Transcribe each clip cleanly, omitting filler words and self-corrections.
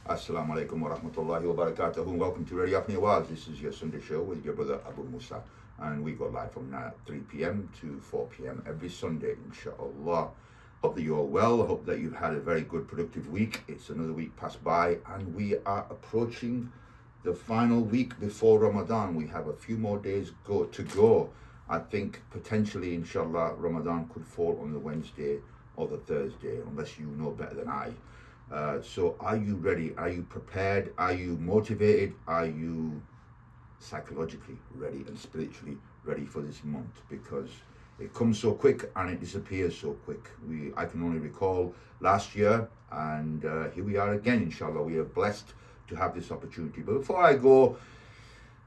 Assalamu alaikum wa rahmatullahi wa barakatuh. Welcome to Radio Afni Awaz. This is your Sunday show with your brother Abu Musa. And we go live from 3 p.m. to 4 p.m. every Sunday, inshallah. Hope that you're all well. Hope that you've had a very good, productive week. It's another week passed by, and we are approaching the final week before Ramadan. We have a few more days to go. I think potentially, inshallah, Ramadan could fall on the Wednesday or the Thursday, unless you know better than I. So are you ready? Are you prepared? Are you motivated? Are you psychologically ready and spiritually ready for this month? Because it comes so quick and it disappears so quick. I can only recall last year, and here we are again, inshallah. We are blessed to have this opportunity. But before I go,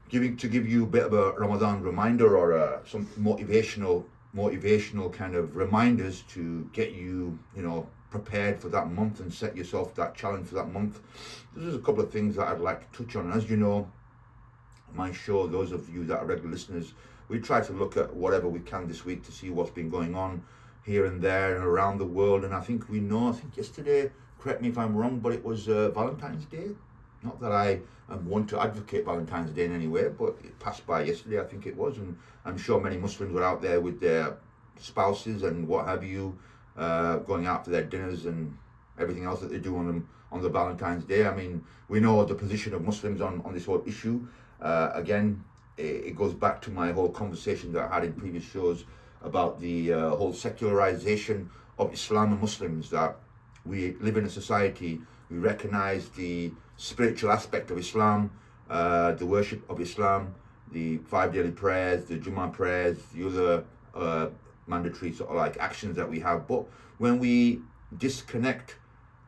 give you a bit of a Ramadan reminder or some motivational kind of reminders to get you, prepared for that month and set yourself that challenge for that month. There's a couple of things that I'd like to touch on. As you know, my show, those of you that are regular listeners, we try to look at whatever we can this week to see what's been going on here and there and around the world. And I think yesterday, correct me if I'm wrong, but it was Valentine's Day. Not that I am one to advocate Valentine's Day in any way, but it passed by yesterday, I think it was. And I'm sure many Muslims were out there with their spouses and what have you, going out for their dinners and everything else that they do on the Valentine's Day. I mean, we know the position of Muslims on this whole issue. Again, it goes back to my whole conversation that I had in previous shows about the whole secularization of Islam and Muslims, that we live in a society, we recognize the spiritual aspect of Islam, the worship of Islam, the 5 daily prayers, the Jummah prayers, the other mandatory sort of like actions that we have. But when we disconnect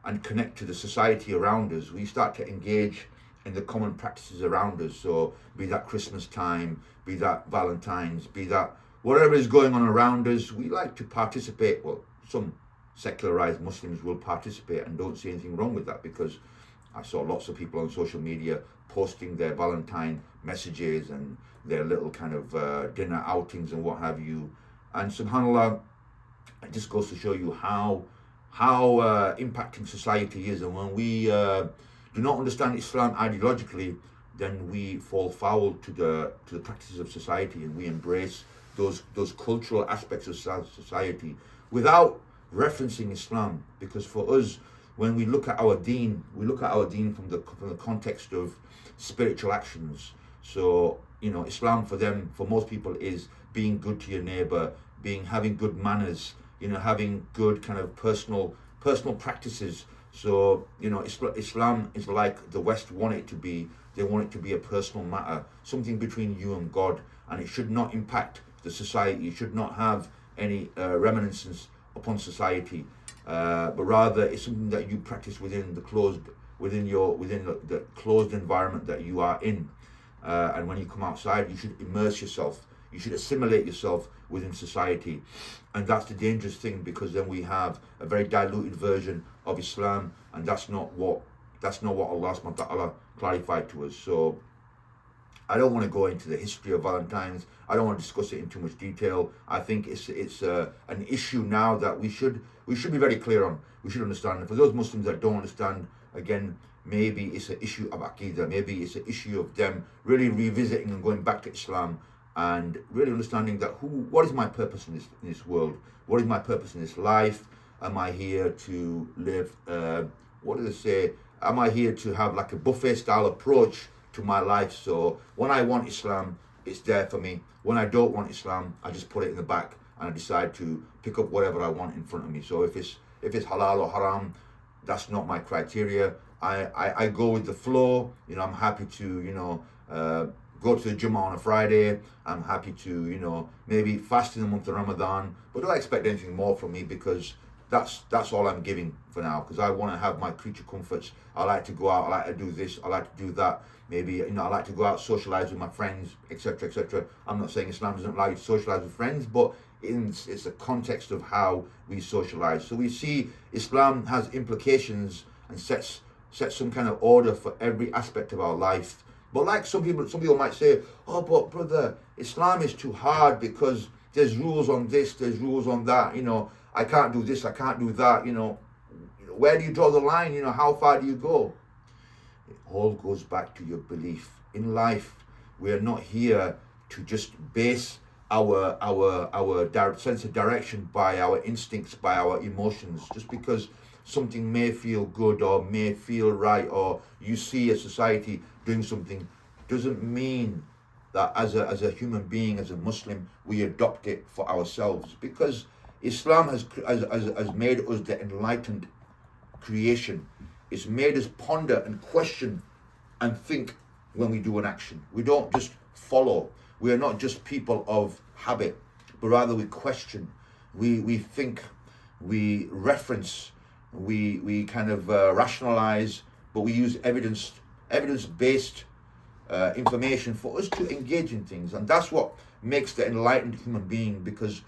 and connect to the society around us, we start to engage in the common practices around us. So be that Christmas time, be that Valentine's, be that whatever is going on around us, we like to participate. Well, some secularized Muslims will participate and don't see anything wrong with that, because I saw lots of people on social media posting their Valentine messages and their little kind of dinner outings and what have you. And subhanAllah, it just goes to show you how impacting society is. And when we do not understand Islam ideologically, then we fall foul to the practices of society, and we embrace those cultural aspects of society without referencing Islam. Because for us, when we look at our deen, from the context of spiritual actions. So, Islam for most people is being good to your neighbor, having good manners, having good kind of personal practices. So, Islam is like the West want it to be. They want it to be a personal matter, something between you and God, and it should not impact the society. It should not have any reminiscence upon society, but rather it's something that you practice within the closed environment that you are in. And when you come outside, you should immerse yourself. You should assimilate yourself within society. And that's the dangerous thing, because then we have a very diluted version of Islam, and that's not what Allah subhanahu wa ta'ala clarified to us. So I don't want to go into the history of Valentine's. I don't want to discuss it in too much detail. I think it's an issue now that we should be very clear on. We should understand. And for those Muslims that don't understand, again, maybe it's an issue of Aqidah. Maybe it's an issue of them really revisiting and going back to Islam, and really understanding that what is my purpose in this world? What is my purpose in this life? Am I here to live, what do they say? Am I here to have like a buffet style approach to my life? So when I want Islam, it's there for me. When I don't want Islam, I just put it in the back and I decide to pick up whatever I want in front of me. So if it's halal or haram, that's not my criteria. I go with the flow. I'm happy to go to the Jummah on a Friday. I'm happy to maybe fast in the month of Ramadan, but don't expect anything more from me, because that's all I'm giving for now, because I want to have my creature comforts. I like to go out, I like to do this, I like to do that. Maybe, I like to go out, socialize with my friends, etc., etc. I'm not saying Islam doesn't allow you to socialize with friends, but it's a context of how we socialize. So we see Islam has implications and sets some kind of order for every aspect of our life. But like some people might say, oh, but brother, Islam is too hard because there's rules on this, there's rules on that, I can't do this, I can't do that, where do you draw the line? How far do you go? It all goes back to your belief. In life, we are not here to just base our sense of direction by our instincts, by our emotions. Just because something may feel good or may feel right, or you see a society doing something, doesn't mean that as a human being, as a Muslim, we adopt it for ourselves. Because Islam has made us the enlightened creation. It's made us ponder and question and think when we do an action. We don't just follow. We are not just people of habit, but rather we question, we think, we reference, we kind of rationalize, but we use evidence-based information for us to engage in things. And that's what makes the enlightened human being, because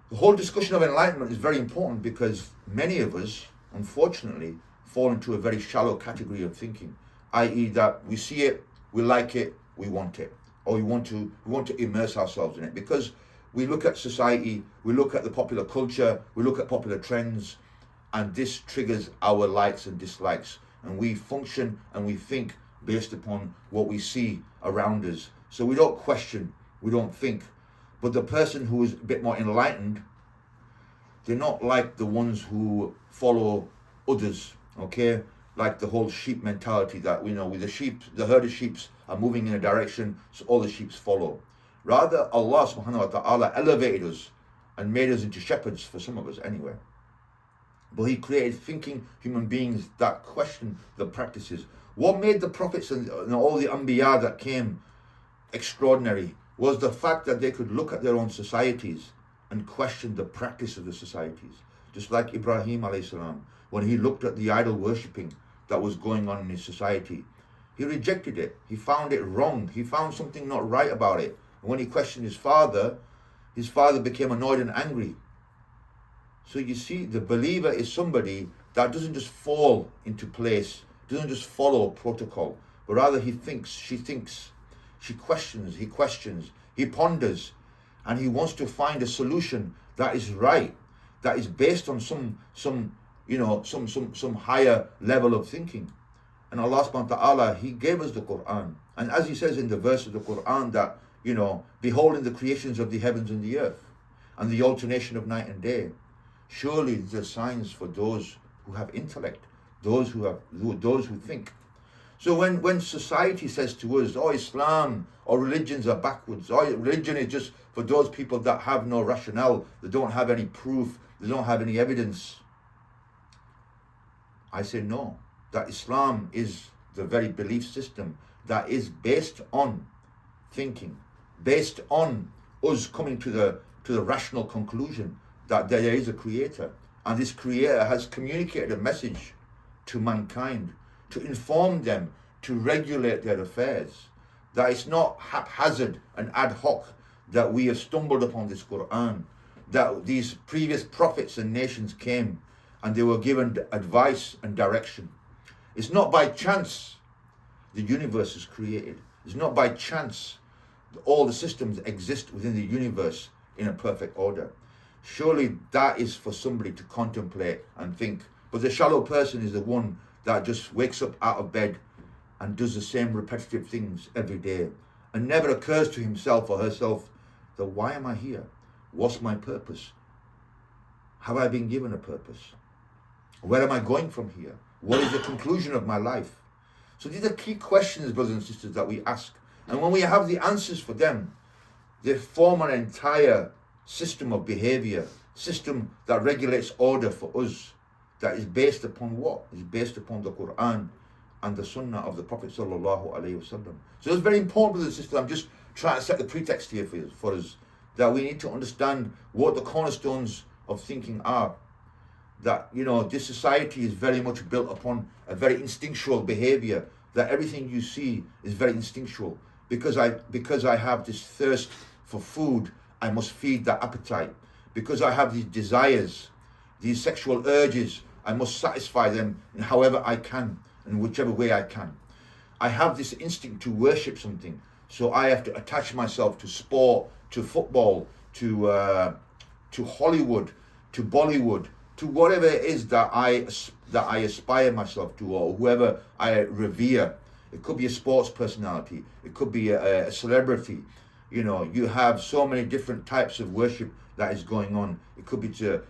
the whole discussion of enlightenment is very important, because many of us, unfortunately, fall into a very shallow category of thinking, i.e. that we see it, we like it, we want it, or we want to immerse ourselves in it, because we look at society, we look at the popular culture, we look at popular trends, and this triggers our likes and dislikes, and we function and we think based upon what we see around us. So we don't question, we don't think. But the person who is a bit more enlightened, they're not like the ones who follow others, okay? Like the whole sheep mentality that, with the sheep, the herd of sheep are moving in a direction, so all the sheep follow. Rather, Allah subhanahu wa ta'ala elevated us and made us into shepherds, for some of us anyway. But He created thinking human beings that question the practices. What made the prophets and all the Anbiya that came extraordinary was the fact that they could look at their own societies and question the practice of the societies. Just like Ibrahim alayhi salam, when he looked at the idol worshipping that was going on in his society, he rejected it. He found it wrong. He found something not right about it. And when he questioned his father became annoyed and angry. So you see, the believer is somebody that doesn't just fall into place, doesn't just follow protocol, but rather he thinks, she thinks, she questions, he ponders, and he wants to find a solution that is right, that is based on some higher level of thinking. And Allah subhanahu wa ta'ala, He gave us the Quran. And as He says in the verse of the Quran that, beholding the creations of the heavens and the earth, and the alternation of night and day, surely there are signs for those who have intellect, those who think. So when society says to us, oh, Islam or religions are backwards, or religion is just for those people that have no rationale, they don't have any proof, they don't have any evidence, I say no, that Islam is the very belief system that is based on thinking, based on us coming to the rational conclusion that there is a creator, and this creator has communicated a message to mankind to inform them, to regulate their affairs, that it's not haphazard and ad hoc that we have stumbled upon this Quran, that these previous prophets and nations came and they were given advice and direction. It's not by chance the universe is created. It's not by chance all the systems exist within the universe in a perfect order. Surely that is for somebody to contemplate and think. But the shallow person is the one that just wakes up out of bed and does the same repetitive things every day, and never occurs to himself or herself that, why am I here? What's my purpose? Have I been given a purpose? Where am I going from here? What is the conclusion of my life? So these are key questions, brothers and sisters, that we ask. And when we have the answers for them, they form an entire system of behavior, system that regulates order for us, that is based upon what? Is based upon the Quran and the Sunnah of the Prophet sallallahu alaihi wasallam. So it's very important, brothers and sisters. I'm just trying to set the pretext here for us, that we need to understand what the cornerstones of thinking are. That, this society is very much built upon a very instinctual behavior, that everything you see is very instinctual. Because I have this thirst for food, I must feed that appetite. Because I have these desires, these sexual urges, I must satisfy them in however I can, in whichever way I can. I have this instinct to worship something, so I have to attach myself to sport, to football, to Hollywood, to Bollywood, to whatever it is that I aspire myself to, or whoever I revere. It could be a sports personality. It could be a celebrity. You know, you have so many different types of worship that is going on. It could be to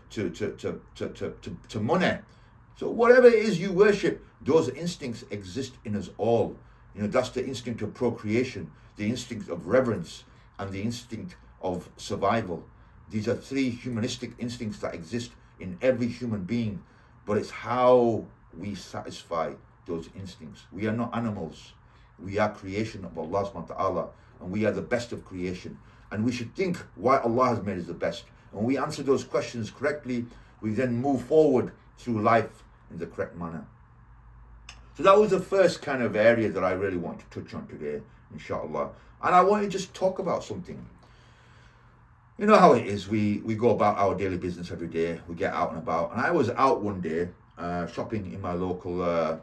money. So whatever it is you worship, those instincts exist in us all. You know, that's the instinct of procreation, the instinct of reverence, and the instinct of survival. These are three humanistic instincts that exist in every human being, but it's how we satisfy those instincts. We are not animals. We are creation of Allah subhanahu wa ta'ala, and we are the best of creation. And we should think why Allah has made us the best. And when we answer those questions correctly, we then move forward through life in the correct manner. So that was the first kind of area that I really want to touch on today, inshallah. And I want to just talk about something. You know how it is, we go about our daily business every day, we get out and about. And I was out one day shopping in my local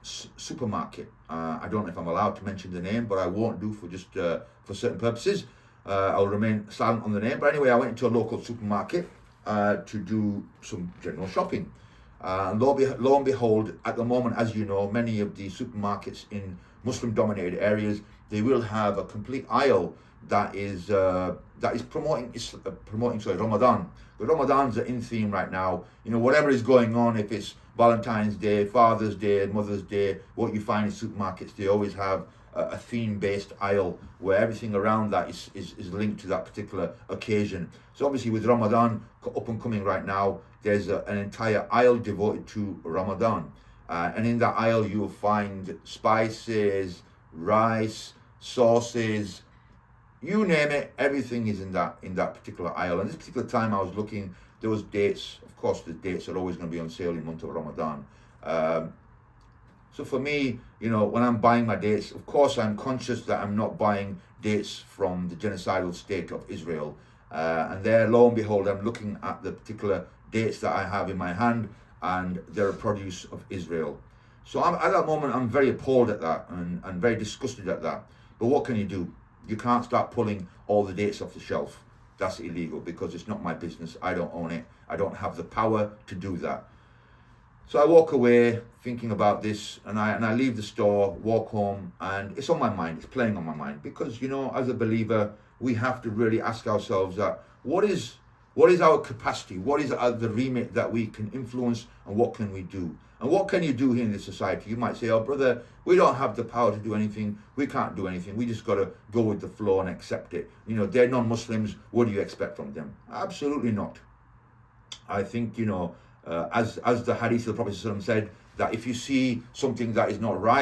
supermarket. I don't know if I'm allowed to mention the name, but I won't do for certain purposes. I'll remain silent on the name. But anyway, I went into a local supermarket to do some general shopping. And lo and behold, at the moment, as you know, many of the supermarkets in Muslim-dominated areas, they will have a complete aisle that is promoting Ramadan. The Ramadans are in theme right now. You know, whatever is going on, if it's Valentine's Day, Father's Day, Mother's Day, what you find in supermarkets, they always have a theme-based aisle where everything around that is linked to that particular occasion. So obviously with Ramadan up and coming right now, there's an entire aisle devoted to Ramadan. And in that aisle you'll find spices, rice, sauces, you name it, everything is in that particular aisle. And this particular time I was looking, there was dates. Of course, the dates are always going to be on sale in the month of Ramadan. So for me, you know, when I'm buying my dates, of course I'm conscious that I'm not buying dates from the genocidal state of Israel. And there, lo and behold, I'm looking at the particular dates that I have in my hand, and they're a produce of Israel. So at that moment, I'm very appalled at that and very disgusted at that. But what can you do? You can't start pulling all the dates off the shelf. That's illegal because it's not my business. I don't own it. I don't have the power to do that. So I walk away thinking about this, and I leave the store, walk home, and it's on my mind. It's playing on my mind because, you know, as a believer, we have to really ask ourselves that what is our capacity? What is the remit that we can influence, and what can we do? And what can you do here in this society? You might say, oh, brother, we don't have the power to do anything. We can't do anything. We just got to go with the flow and accept it. You know, they're non-Muslims. What do you expect from them? Absolutely not. I think, you know, as the hadith of the Prophet ﷺ said, that if you see something that is not right,